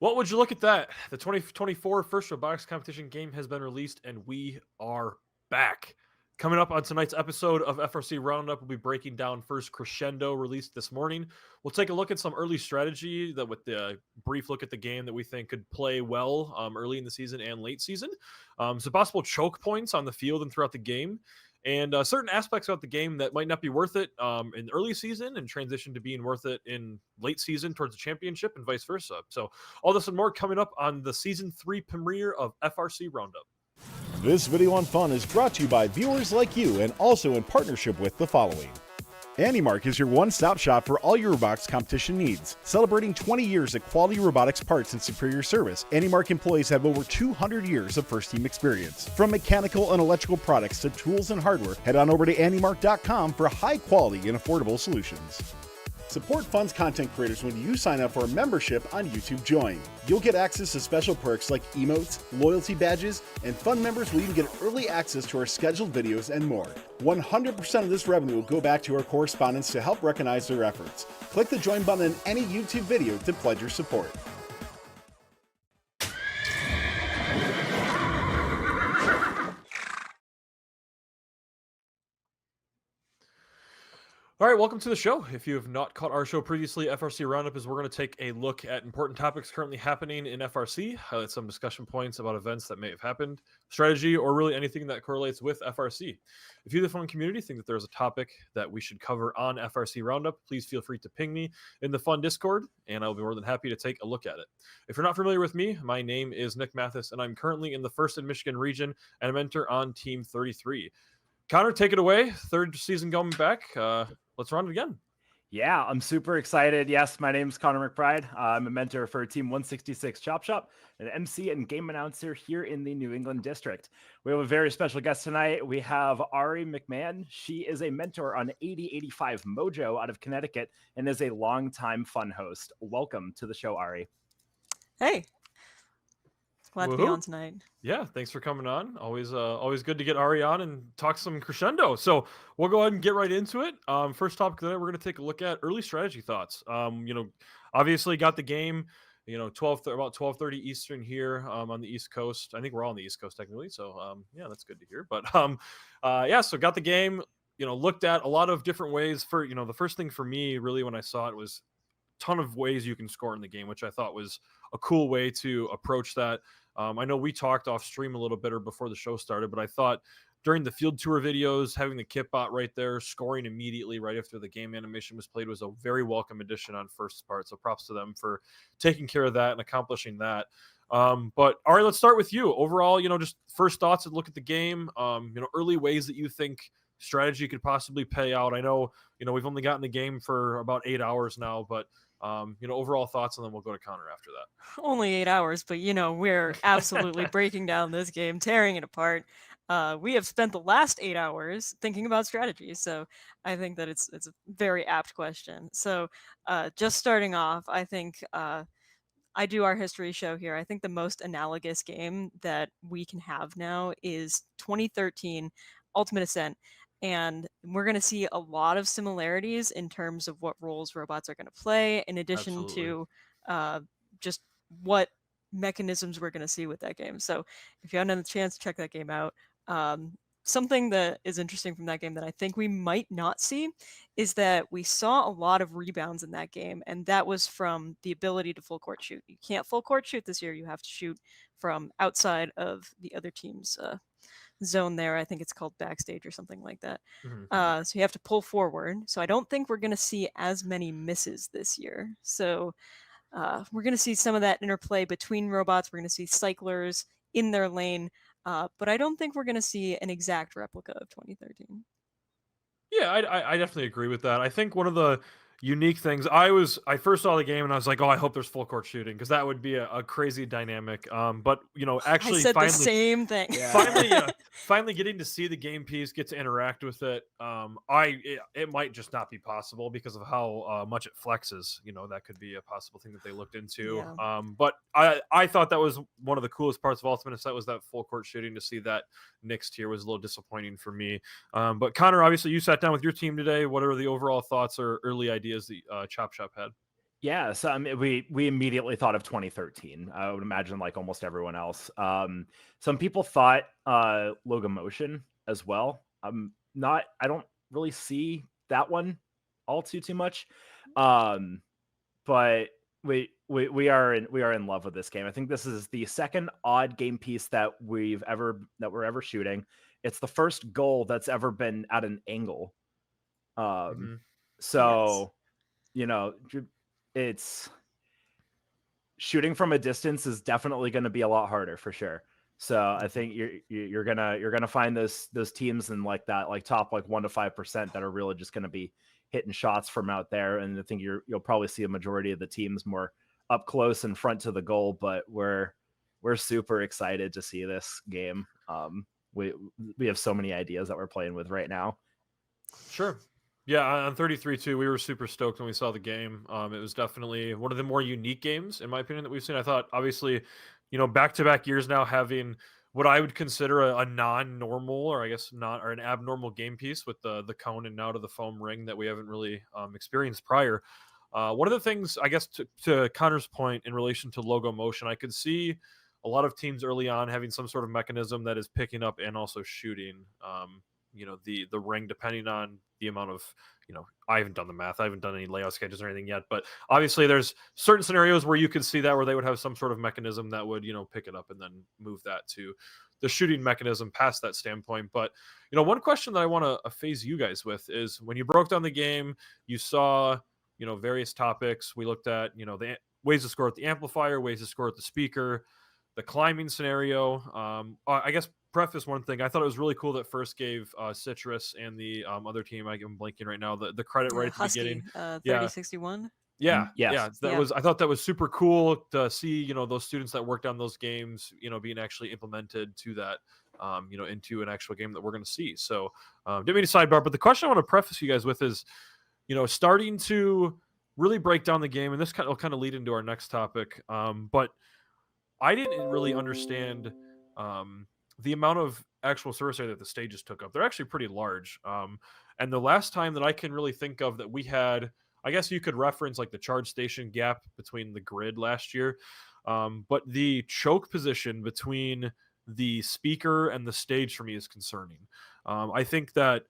What would you look at that? The 2024 first robotics competition game has been released, and we are back. Coming up on tonight's episode of FRC Roundup, we'll be breaking down first Crescendo released this morning. We'll take a look at some early strategy that, with the brief look at the game that we think could play well early in the season and late season. Some possible choke points on the field and throughout the game, and certain aspects about the game that might not be worth it in early season and transition to being worth it in late season towards the championship and vice versa. So all this and more coming up on the season 3 premiere of FRC Roundup. This video on fun is brought to you by viewers like you and also in partnership with the following. AndyMark is your one-stop shop for all your robotics competition needs. Celebrating 20 years of quality robotics parts and superior service, AndyMark employees have over 200 years of first-team experience. From mechanical and electrical products to tools and hardware, head on over to andymark.com for high-quality and affordable solutions. Support Fun's content creators when you sign up for a membership on YouTube Join. You'll get access to special perks like emotes, loyalty badges, and Fun members will even get early access to our scheduled videos and more. 100% of this revenue will go back to our correspondents to help recognize their efforts. Click the Join button in any YouTube video to pledge your support. All right, welcome to the show. If you have not caught our show previously, FRC Roundup is we're going to take a look at important topics currently happening in FRC, highlight some discussion points about events that may have happened, strategy, or really anything that correlates with FRC. If you, the fun community, think that there's a topic that we should cover on FRC Roundup, please feel free to ping me in the Fun Discord, and I'll be more than happy to take a look at it. If you're not familiar with me, my name is Nick Mathis, and I'm currently in the 1st and Michigan region and a mentor on Team 33. Connor, take it away. Third season going back. Let's run it again. Yeah, I'm super excited. Yes, my name's Connor McBride. I'm a mentor for Team 166 Chop Shop, an MC and game announcer here in the New England district. We have a very special guest tonight. We have Ari McMahon. She is a mentor on 8085 Mojo out of Connecticut and is a longtime Fun host. Welcome to the show, Ari. Hey. Glad to be on tonight. Yeah, thanks for coming on. Always good to get Ari on and talk some Crescendo. So we'll go ahead and get right into it. First topic that we're going to take a look at early strategy thoughts. Obviously got the game, about 12:30 Eastern here on the East Coast. I think we're all on the East Coast technically. So yeah, that's good to hear. But so got the game. Looked at a lot of different ways. For the first thing for me really when I saw it was a ton of ways you can score in the game, which I thought was a cool way to approach that. I know we talked off stream a little bit or before the show started, but I thought during the field tour videos, having the kit bot right there, scoring immediately right after the game animation was played was a very welcome addition on first part. So props to them for taking care of that and accomplishing that. But all right, let's start with you. Overall, just first thoughts and look at the game, early ways that you think strategy could possibly pay out. I know, we've only gotten the game for about 8 hours now, but overall thoughts, and then we'll go to Connor after that. Only 8 hours, but we're absolutely breaking down this game, tearing it apart. We have spent the last 8 hours thinking about strategy, so I think that it's a very apt question. So just starting off, I think I do our history show here. I think the most analogous game that we can have now is 2013 Ultimate Ascent. And we're going to see a lot of similarities in terms of what roles robots are going to play, in addition to just what mechanisms we're going to see with that game. So if you haven't had the chance to check that game out, something that is interesting from that game that I think we might not see is that we saw a lot of rebounds in that game, and that was from the ability to full court shoot. You can't full court shoot this year. You have to shoot from outside of the other team's zone there. I think it's called backstage or something like that. So you have to pull forward. So I don't think we're going to see as many misses this year. So we're going to see some of that interplay between robots. We're going to see cyclers in their lane. But I don't think we're going to see an exact replica of 2013. Yeah, I definitely agree with that. I think one of the unique things, I first saw the game and I was like, oh, I hope there's full court shooting because that would be a crazy dynamic. But actually, I said the same thing. Finally getting to see the game piece, get to interact with it. It might just not be possible because of how much it flexes. That could be a possible thing that they looked into. Yeah. But I thought that was one of the coolest parts of Ultimate Ascent was that full court shooting. To see that next tier was a little disappointing for me. But Connor, obviously you sat down with your team today. What are the overall thoughts or early ideas that Chop Shop had? Yeah, so I mean, we immediately thought of 2013. I would imagine like almost everyone else. Some people thought Locomotion as well. I don't really see that one all too much. Um, but we are in love with this game. I think this is the second odd game piece that we're ever shooting. It's the first goal that's ever been at an angle. Mhm. So you know, it's shooting from a distance is definitely going to be a lot harder for sure. So I think you're gonna find those teams in like that like top like 1 to 5% that are really just going to be hitting shots from out there, and I think you'll probably see a majority of the teams more up close and front to the goal. But we're super excited to see this game. We have so many ideas that we're playing with right now. Sure. Yeah, on 33 too, we were super stoked when we saw the game. It was definitely one of the more unique games, in my opinion, that we've seen. I thought, obviously, back-to-back years now having what I would consider a non-normal, or I guess not, or an abnormal game piece with the cone and now to the foam ring that we haven't really experienced prior. One of the things, I guess, to Connor's point in relation to logo motion, I could see a lot of teams early on having some sort of mechanism that is picking up and also shooting. The ring, depending on the amount of, I haven't done the math, I haven't done any layout sketches or anything yet, but obviously there's certain scenarios where you could see that, where they would have some sort of mechanism that would pick it up and then move that to the shooting mechanism past that standpoint. But one question that I want to phase you guys with is, when you broke down the game, you saw various topics. We looked at the ways to score with the amplifier, ways to score with the speaker, the climbing scenario. I guess preface one thing. I thought it was really cool that First gave Citrus and the other team, I'm blanking right now, the credit right at the Husky, beginning. 3061. Yeah, Yes. I thought that was super cool to see. Those students that worked on those games, being actually implemented to that, into an actual game that we're going to see. So, didn't mean to sidebar, but the question I want to preface you guys with is, starting to really break down the game, and this will kind of lead into our next topic. But I didn't really understand the amount of actual surface area that the stages took up. They're actually pretty large. And the last time that I can really think of that we had, I guess you could reference like the charge station gap between the grid last year. But the choke position between the speaker and the stage for me is concerning. I think that,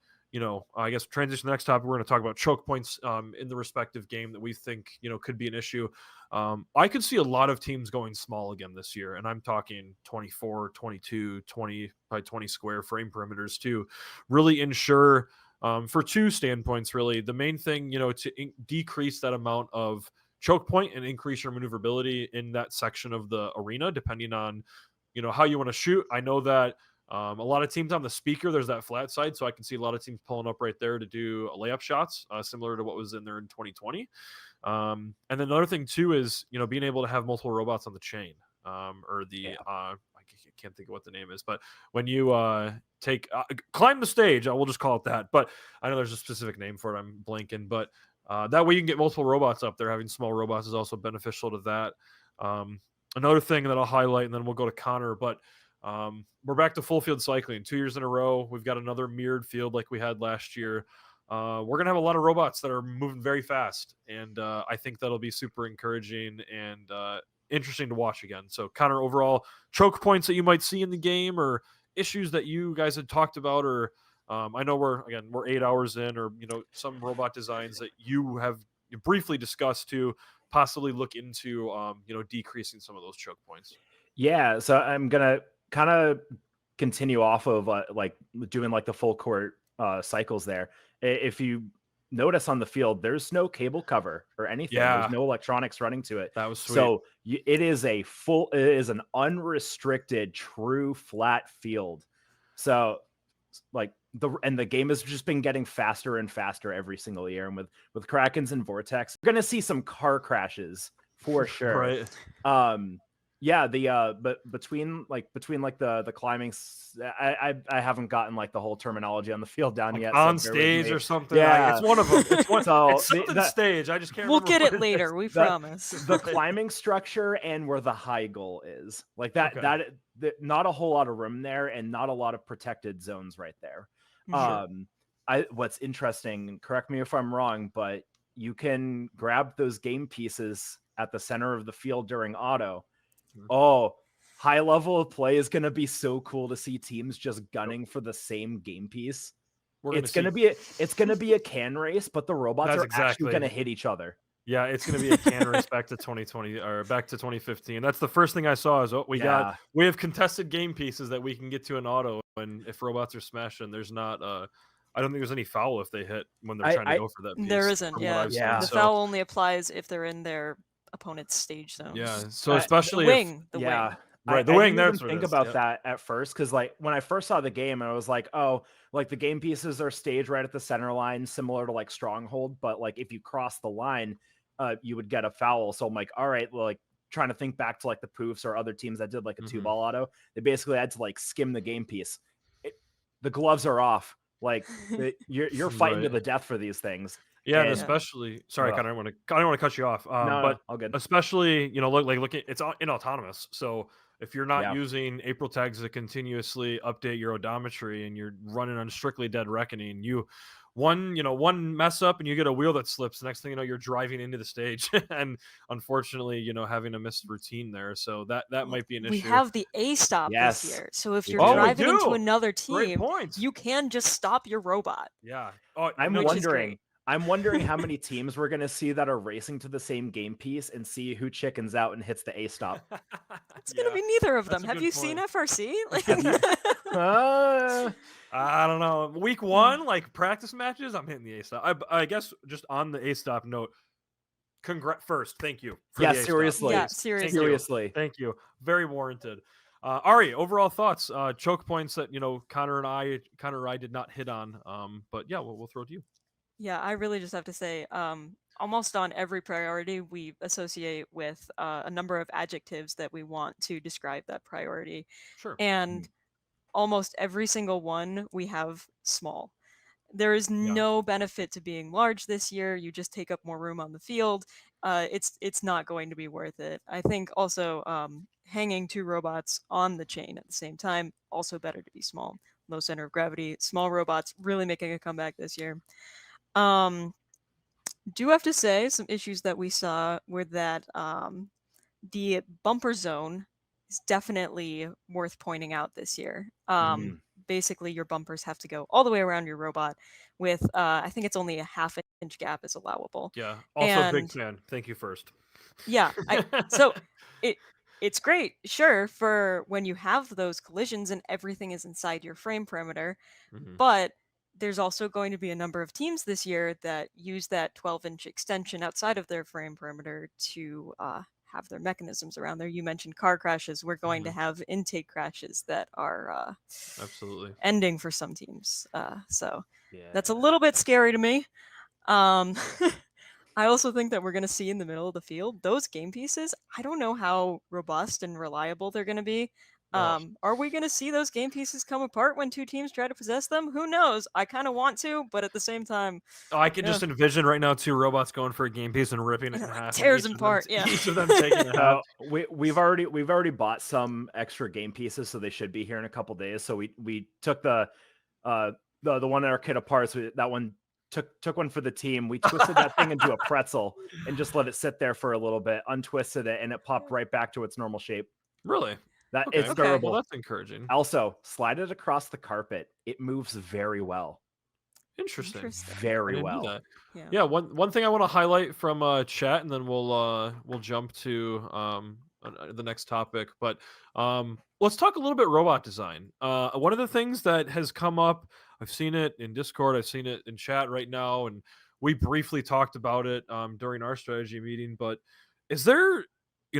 I guess transition to the next topic, we're going to talk about choke points in the respective game that we think, could be an issue. I could see a lot of teams going small again this year, and I'm talking 24, 22, 20 by 20 square frame perimeters to really ensure, for two standpoints, really. The main thing, to decrease that amount of choke point and increase your maneuverability in that section of the arena, depending on, how you want to shoot. I know that a lot of teams on the speaker, there's that flat side, so I can see a lot of teams pulling up right there to do layup shots, similar to what was in there in 2020. And then another thing too is, being able to have multiple robots on the chain, or the I can't think of what the name is, but when you climb the stage, I will just call it that. But I know there's a specific name for it. I'm blanking, but that way you can get multiple robots up there. Having small robots is also beneficial to that. Another thing that I'll highlight, and then we'll go to Connor, but we're back to full field cycling 2 years in a row. We've got another mirrored field like we had last year. We're going to have a lot of robots that are moving very fast, and I think that'll be super encouraging and interesting to watch again. So, Connor, overall choke points that you might see in the game, or issues that you guys had talked about, or I know we're 8 hours in, or some robot designs that you have briefly discussed to possibly look into decreasing some of those choke points. Yeah, so I'm gonna kind of continue off of like doing like the full court cycles there. If you notice on the field, there's no cable cover or anything. Yeah. There's no electronics running to it. That was sweet. So it is an unrestricted, true flat field. So like the game has just been getting faster and faster every single year. And with Krakens and Vortex, you're gonna see some car crashes for sure. Right. Yeah, but between the climbing, I haven't gotten like the whole terminology on the field down yet. On stage or something. Yeah, it's one of them. It's one. So it's something stage. I just can't. We'll remember get what it later. is. We promise. The climbing structure and where the high goal is, like that. Okay. That not a whole lot of room there, and not a lot of protected zones right there. Sure. What's interesting, correct me if I'm wrong, but you can grab those game pieces at the center of the field during auto. Mhm. Oh, high level of play is going to be so cool to see teams just gunning for the same game piece. It's going to be a can race, but the robots That's are actually going to exactly. hit each other. Yeah, it's going to be a can race back to 2020 or back to 2015. That's the first thing I saw is we have contested game pieces that we can get to an auto, and if robots are smashing, there's not I don't think there's any foul if they hit when they're trying to go for that piece. There isn't. From what I've Yeah. seen. The So, foul only applies if they're in their opponent's stage zone. yeah, so especially the wing. right, the I wing. didn't even That's what think it is. about Yep. that at first, because like when I first saw the game, I was like, oh, like the game pieces are staged right at the center line, similar to like Stronghold, but like if you cross the line, you would get a foul. So I'm like, all right, well, like trying to think back to like the Poofs or other teams that did like a Mhm. 2-ball auto, they basically had to like skim the game piece. The gloves are off. Like you're fighting to Right. the death for these things. Yeah, and And- especially sorry, Ugh. Connor, I don't want to cut you off. No, But all good. especially, look at it's in autonomous. So if you're not Yeah. using April tags to continuously update your odometry and you're running on strictly dead reckoning, one mess up and you get a wheel that slips. The next thing you know, you're driving into the stage and unfortunately, having a missed routine there. So that might be an We issue. have the A stop Yes, this year. So if we you're do. Oh, we driving into do. another Great team, point. you can just stop your robot. Yeah. Oh, I'm no, Which is wondering. great. I'm wondering how many teams we're going to see that are racing to the same game piece and see who chickens out and hits the A stop. It's going to be neither of that's them. a Have good you seen point. FRC? I don't know. Week 1, like practice matches, I'm hitting the A stop. I guess just on the A stop note, first, thank you. For Yeah, the A-stop, seriously. Yeah, please. seriously. Thank you. Seriously. Thank you. Very warranted. Ari, overall thoughts, choke points that Connor and I did not hit on. But yeah, we'll throw it to you. Yeah, I really just have to say, almost on every priority, we associate with a number of adjectives that we want to describe that priority. Sure. And almost every single one we have small. There is no benefit to being large this year. You just take up more room on the field. It's not going to be worth it. I think also hanging 2 robots on the chain at the same time, also better to be small. Low center of gravity, small robots really making a comeback this year. Do have to say some issues that we saw were that the bumper zone is definitely worth pointing out this year. Basically, your bumpers have to go all the way around your robot with, I think it's only a half-inch gap is allowable. Yeah. Also, big fan. Thank you first. Yeah. So it's great, sure, for when you have those collisions and everything is inside your frame perimeter, but there's also going to be a number of teams this year that use that 12-inch extension outside of their frame perimeter to have their mechanisms around there. You mentioned car crashes. We're going to have intake crashes that are absolutely ending for some teams. So that's a little bit scary to me. I also think that we're going to see in the middle of the field, those game pieces, I don't know how robust and reliable they're going to be. Are we going to see those game pieces come apart when 2 teams try to possess them? Who knows? I kind of want to, but at the same time... I can just envision right now 2 robots going for a game piece and ripping it in half. Tears them apart, Each of them taking a half. We've already bought some extra game pieces, so they should be here in a couple days. So we took the one in our kit apart, so that one took one for the team. We twisted that thing into a pretzel and just let it sit there for a little bit, untwisted it, and it popped right back to its normal shape. Really? It's durable. Well, that's encouraging. Also, slide it across the carpet. It moves very well. Interesting. Very well. Yeah. One thing I want to highlight from chat, and then we'll jump to the next topic. But let's talk a little bit robot design. One of the things that has come up, I've seen it in Discord, I've seen it in chat right now, and we briefly talked about it during our strategy meeting. But is there,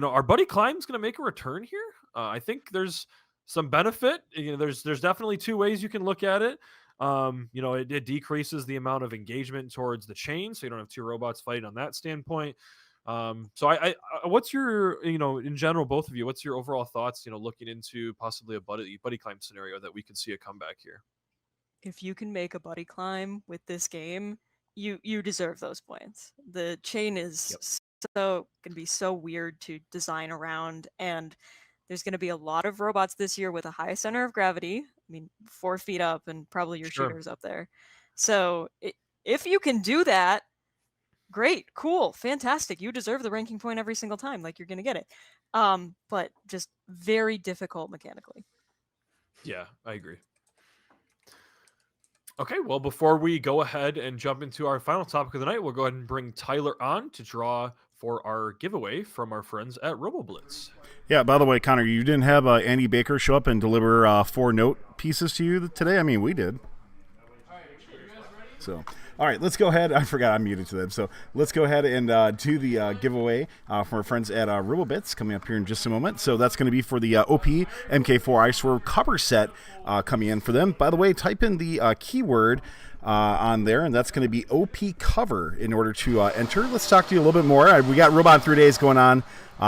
our buddy Climb's going to make a return here? I think there's some benefit. There's definitely 2 ways you can look at it. It decreases the amount of engagement towards the chain, so you don't have 2 robots fighting on that standpoint. So I what's your, in general, both of you, what's your overall thoughts, looking into possibly a buddy climb scenario that we could see a comeback here? If you can make a buddy climb with this game, you deserve those points. The chain is going to be so weird to design around, and there's going to be a lot of robots this year with a high center of gravity. I mean, 4 feet up and probably your shooters up there. So if you can do that, Great, cool, fantastic. You deserve the ranking point every single time. Like, you're gonna get it. But just very difficult mechanically. Yeah, I agree. Okay, well, before we go ahead and jump into our final topic of the night, we'll go ahead and bring Tyler on to draw for our giveaway from our friends at RoboBlitz. Yeah, by the way, Connor, you didn't have Andy Baker show up and deliver 4 note pieces to you today? I mean, we did. So, all right, let's go ahead. I forgot I'm muted to them. So let's go ahead and do the giveaway from our friends at RoboBits coming up here in just a moment. So that's going to be for the OP MK4 Ice cover set coming in for them. By the way, type in the keyword on there, and that's going to be OP cover in order to enter. Let's talk to you a little bit more. We got Robot 3 Days going on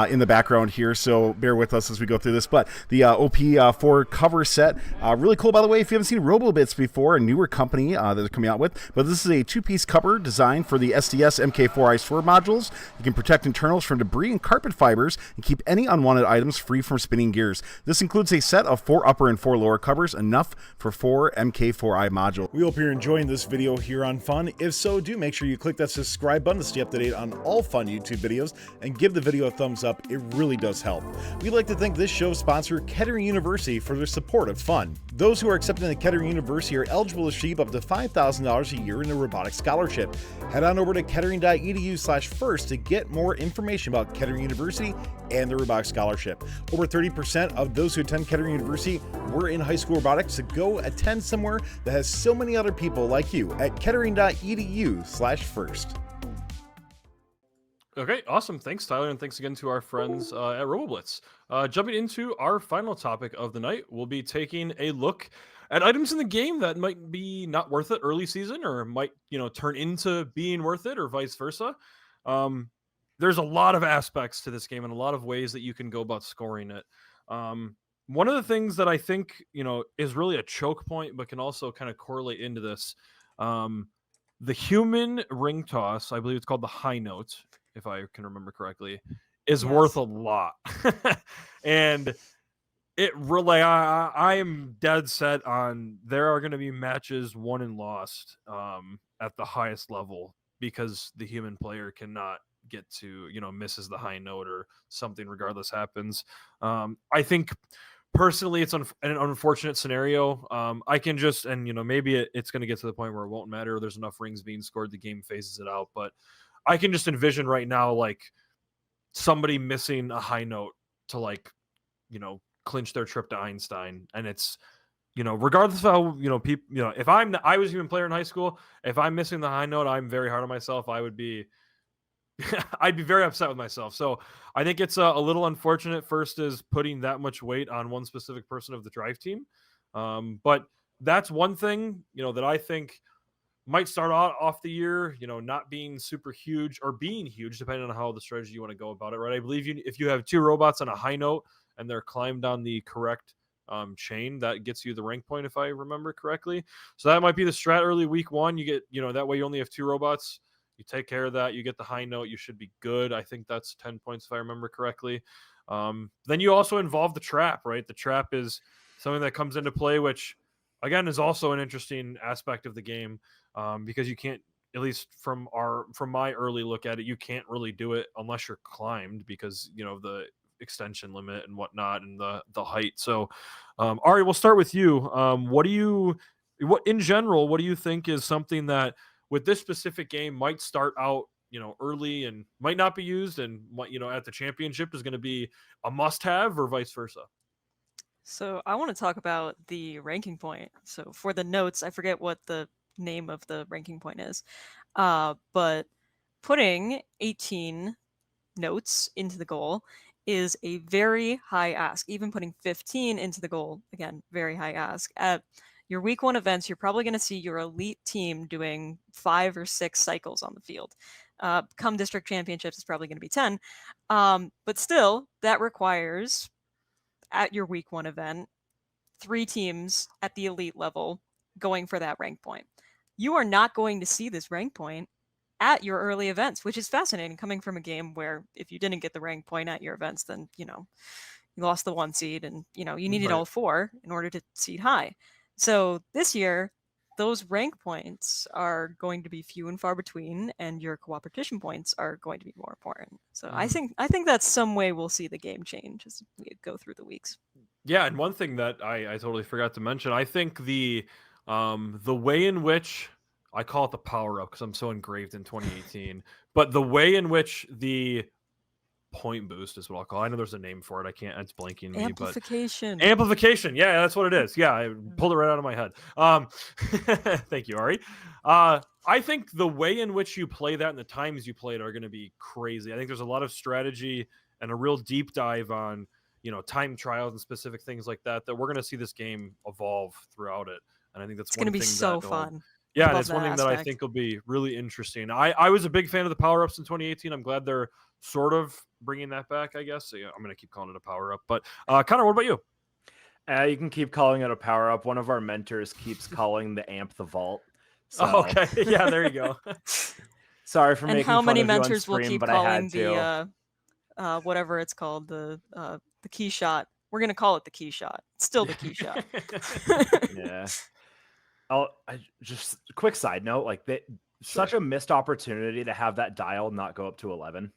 in the background here, so bear with us as we go through this. But the OP4 cover set, really cool, by the way. If you haven't seen RoboBits before, a newer company that they're coming out with, but this is a 2-piece cover designed for the SDS MK4 Ice 4 modules. You can protect internals from debris and carpet fibers and keep any unwanted items free from spinning gears. This includes a set of 4 upper and 4 lower covers, enough for 4 MK4i modules. We hope you're enjoying this video here on Fun. If so, do make sure you click that subscribe button to stay up to date on all Fun YouTube videos and give the video a thumbs up. It really does help. We'd like to thank this show's sponsor, Kettering University, for their support of Fun. Those who are accepted at Kettering University are eligible to receive up to $5,000 a year in a robotics scholarship. Head on over to kettering.edu/first to get more information about Kettering University and the robotics scholarship. Over 30% of those who attend Kettering University were in high school robotics, so go attend somewhere that has so many other people like you at kettering.edu/first. Okay, awesome. Thanks, Tyler, and thanks again to our friends at RoboBlitz. Jumping into our final topic of the night, we'll be taking a look at items in the game that might be not worth it early season, or might turn into being worth it, or vice versa. There's a lot of aspects to this game and a lot of ways that you can go about scoring it. One of the things that I think is really a choke point, but can also kind of correlate into this. The human ring toss, I believe it's called the high note, if I can remember correctly, is worth a lot. And it really, I am dead set on there are going to be matches won and lost at the highest level because the human player cannot get to, misses the high note or something regardless happens. I think personally it's an unfortunate scenario. I can just, and maybe it's going to get to the point where it won't matter. There's enough rings being scored, the game phases it out, but I can just envision right now, like somebody missing a high note to clinch their trip to Einstein. And it's, regardless of how, people, if I was a human player in high school, if I'm missing the high note, I'm very hard on myself. I would be, I'd be very upset with myself. So I think it's a little unfortunate. First is putting that much weight on one specific person of the drive team. But that's one thing, that I think might start off the year, not being super huge or being huge, depending on how the strategy you want to go about it, right? I believe if you have 2 robots on a high note and they're climbed on the correct chain, that gets you the rank point, if I remember correctly. So that might be the strat early week 1. You get, that way you only have 2 robots. You take care of that. You get the high note. You should be good. I think that's 10 points, if I remember correctly. Then you also involve the trap, right? The trap is something that comes into play, which, again, is also an interesting aspect of the game because you can't, at least from my early look at it, you can't really do it unless you're climbed because, the extension limit and whatnot and the height. So, Ari, we'll start with you. What in general, what do you think is something that with this specific game might start out, early and might not be used and at the championship is going to be a must have or vice versa? So I want to talk about the ranking point. So for the notes, I forget what the name of the ranking point is, but putting 18 notes into the goal is a very high ask. Even putting 15 into the goal, again, very high ask. At your week 1 events, you're probably going to see your elite team doing 5 or 6 cycles on the field. Come district championships, it's probably going to be 10. But still, that requires, at your week 1 event, 3 teams at the elite level going for that rank point. You are not going to see this rank point at your early events, which is fascinating coming from a game where if you didn't get the rank point at your events, then, you lost the 1 seed and, you needed all 4 in order to seed high. So this year, those rank points are going to be few and far between, and your cooperation points are going to be more important. So I think that's some way we'll see the game change as we go through the weeks. Yeah, and one thing that I totally forgot to mention, I think the way in which I call it the power up because I'm so engraved in 2018, but the way in which the point boost is what I'll call it. I know there's a name for it. I can't. It's blanking me, but amplification. Yeah, that's what it is. Yeah, I pulled it right out of my head. Thank you, Ari. I think the way in which you play that and the times you play it are going to be crazy. I think there's a lot of strategy and a real deep dive on time trials and specific things like that we're going to see this game evolve throughout it. And I think that's going to be so fun. Yeah, that's one thing that I think will be really interesting. I was a big fan of the power ups in 2018. I'm glad they're sort of bringing that back, I guess. So, yeah, I'm going to keep calling it a power up. But Connor, what about you? You can keep calling it a power up. One of our mentors keeps calling the amp the vault. So. Oh, okay. Yeah, there you go. Sorry for making how fun many of you on mentors stream, will keep but calling I had to. the whatever it's called, the key shot. We're going to call it the key shot. It's still the key shot. Yeah. Just a quick side note, like such a missed opportunity to have that dial not go up to 11.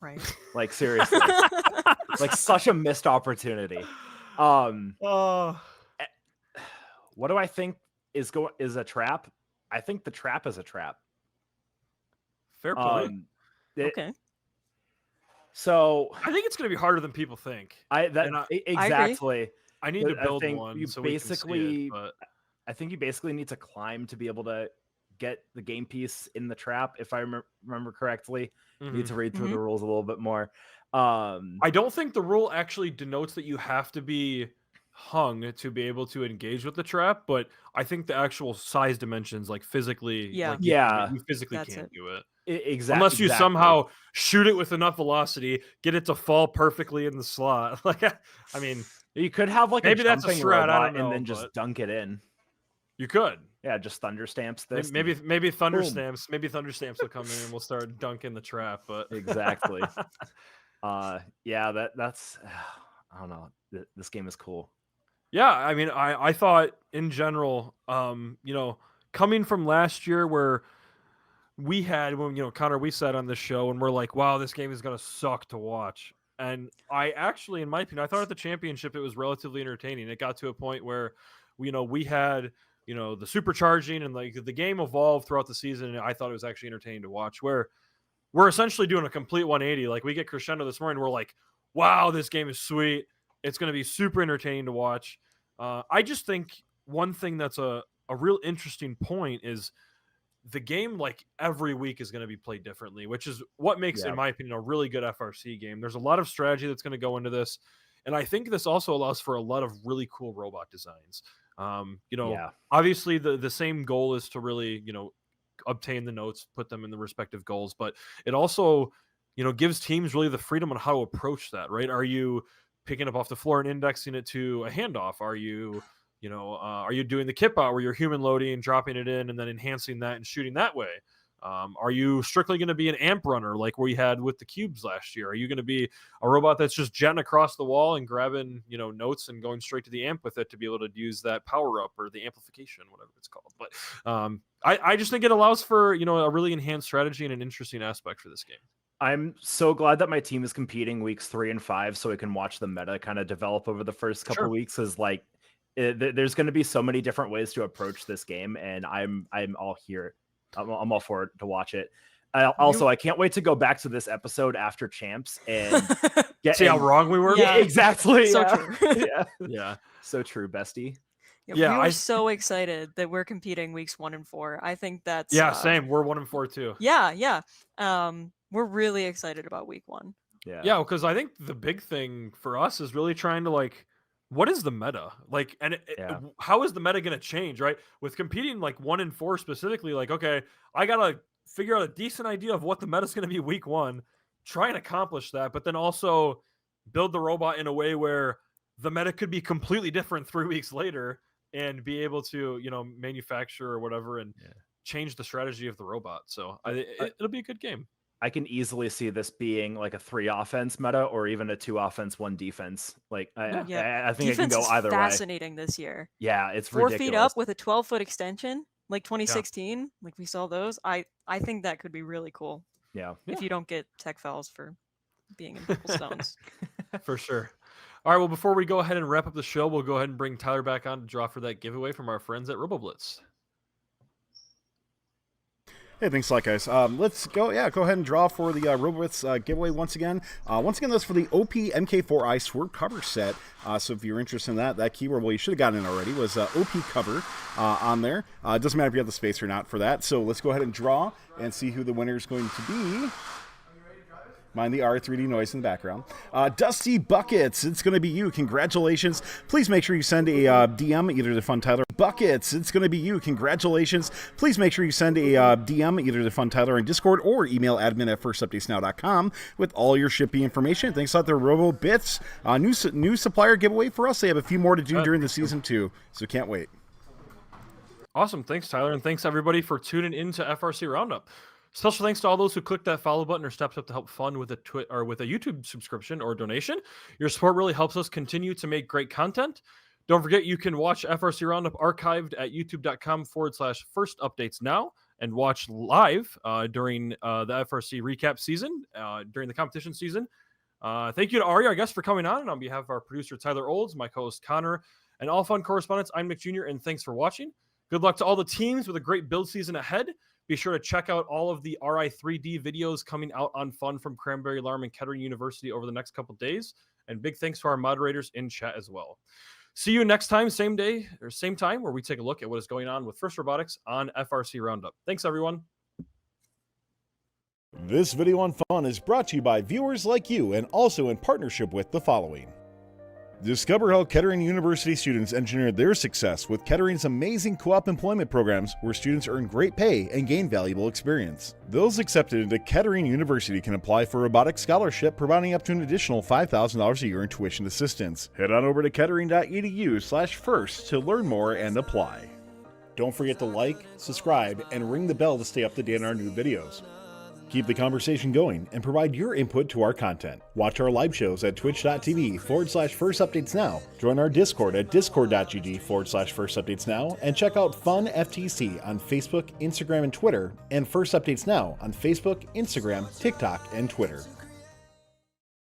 Right. Like seriously. Like such a missed opportunity. What do I think is a trap? I think the trap is a trap. Fair point. Okay. So I think it's going to be harder than people think. Exactly. I need to build one. You so basically, we can see it, but... I think you basically need to climb to be able to get the game piece in the trap. If I remember correctly, you need to read through the rules a little bit more. I don't think the rule actually denotes that you have to be hung to be able to engage with the trap, but I think the actual size dimensions, like physically, you physically can't do it. Exactly. Unless you somehow shoot it with enough velocity, get it to fall perfectly in the slot. Like, I mean, you could have like maybe a that's a strat, I don't know, and then just dunk it in. You could. Yeah, just thunder stamps this. Maybe thunder stamps. Maybe thunder stamps will come in and we'll start dunking the trap. But exactly. Yeah, that's I don't know. This game is cool. Yeah, I mean, I thought in general, coming from last year where we had when Connor, we said on this show and we're like, wow, this game is gonna suck to watch. And I actually, in my opinion, I thought at the championship it was relatively entertaining. It got to a point where we had the supercharging and like the game evolved throughout the season, and I thought it was actually entertaining to watch. Where we're essentially doing a complete 180. Like we get Crescendo this morning, we're like, wow, this game is sweet. It's going to be super entertaining to watch. I just think one thing that's a real interesting point is the game, like every week, is going to be played differently, which is what makes, in my opinion, a really good FRC game. There's a lot of strategy that's going to go into this. And I think this also allows for a lot of really cool robot designs. Obviously the same goal is to really, obtain the notes, put them in the respective goals, but it also, gives teams really the freedom on how to approach that, right? Are you picking up off the floor and indexing it to a handoff? Are you doing the kip out where you're human loading, dropping it in, and then enhancing that and shooting that way? Are you strictly going to be an amp runner like we had with the cubes last year? Are you going to be a robot that's just jetting across the wall and grabbing, notes and going straight to the amp with it to be able to use that power up or the amplification, whatever it's called? But I just think it allows for, a really enhanced strategy and an interesting aspect for this game. I'm so glad that my team is competing weeks 3 and 5 so we can watch the meta kind of develop over the first couple weeks. Is like there's going to be so many different ways to approach this game, and I'm all here. I'm all for it to watch it. I can't wait to go back to this episode after champs and see how wrong we were. Yeah, exactly. So true. Yeah, so true, bestie. We were so excited that we're competing weeks 1 and 4. I think that's same. We're 1 and 4 too. Yeah. We're really excited about week 1. Yeah, because I think the big thing for us is really trying to what is the meta like, and how is the meta going to change, right? With competing 1 and 4 specifically, okay, I gotta figure out a decent idea of what the meta is going to be week 1, try and accomplish that, but then also build the robot in a way where the meta could be completely different 3 weeks later and be able to manufacture or whatever and change the strategy of the robot. So it'll be a good game. I can easily see this being like a 3 offense meta or even a 2 offense, 1 defense. Like Yeah. I think it can Defense go is either way. fascinating this year. Yeah, it's 4 feet ridiculous. up with a 12-foot extension, like 2016, like we saw those. I think that could be really cool Yeah. if you don't get tech fouls for being in purple stones. For sure. All right, well, before we go ahead and wrap up the show, we'll go ahead and bring Tyler back on to draw for that giveaway from our friends at RoboBlitz. Hey, thanks a lot, guys. Let's go. Yeah, go ahead and draw for the RoboBlitz giveaway once again. That's for the OP MK4i Sword cover set. So if you're interested in that keyword, well, you should have gotten it already, was OP cover on there. It doesn't matter if you have the space or not for that. So let's go ahead and draw and see who the winner is going to be. Mind the R3D noise in the background. Dusty Buckets, it's going to be you. Congratulations. Please make sure you send a DM either to Fun Tyler. Buckets, it's going to be you. Congratulations. Please make sure you send a DM either to Fun Tyler on Discord or email admin@firstupdatesnow.com with all your shipping information. Thanks a lot to RoboBits. New supplier giveaway for us. They have a few more to do during the season too, so can't wait. Awesome. Thanks, Tyler. And thanks, everybody, for tuning in to FRC Roundup. Special thanks to all those who clicked that follow button or stepped up to help fund with a YouTube subscription or donation. Your support really helps us continue to make great content. Don't forget, you can watch FRC Roundup archived at youtube.com/first updates now and watch live during the FRC recap season, during the competition season. Thank you to Ari, our guest, for coming on. And on behalf of our producer, Tyler Olds, my co-host, Connor, and all fun correspondents, I'm Nick Jr., and thanks for watching. Good luck to all the teams with a great build season ahead. Be sure to check out all of the RI3D videos coming out on Fun from Cranberry Alarm and Kettering University over the next couple days. And big thanks to our moderators in chat as well. See you next time, same day or same time, where we take a look at what is going on with FRC Robotics on FRC Roundup. Thanks, everyone. This video on Fun is brought to you by viewers like you and also in partnership with the following. Discover how Kettering University students engineer their success with Kettering's amazing co-op employment programs where students earn great pay and gain valuable experience. Those accepted into Kettering University can apply for a robotics scholarship, providing up to an additional $5,000 a year in tuition assistance. Head on over to kettering.edu/first to learn more and apply. Don't forget to like, subscribe, and ring the bell to stay up to date on our new videos. Keep the conversation going and provide your input to our content. Watch our live shows at twitch.tv/firstupdatesnow. Join our Discord at discord.gg/firstupdatesnow and check out Fun FTC on Facebook, Instagram, and Twitter, and First Updates Now on Facebook, Instagram, TikTok, and Twitter.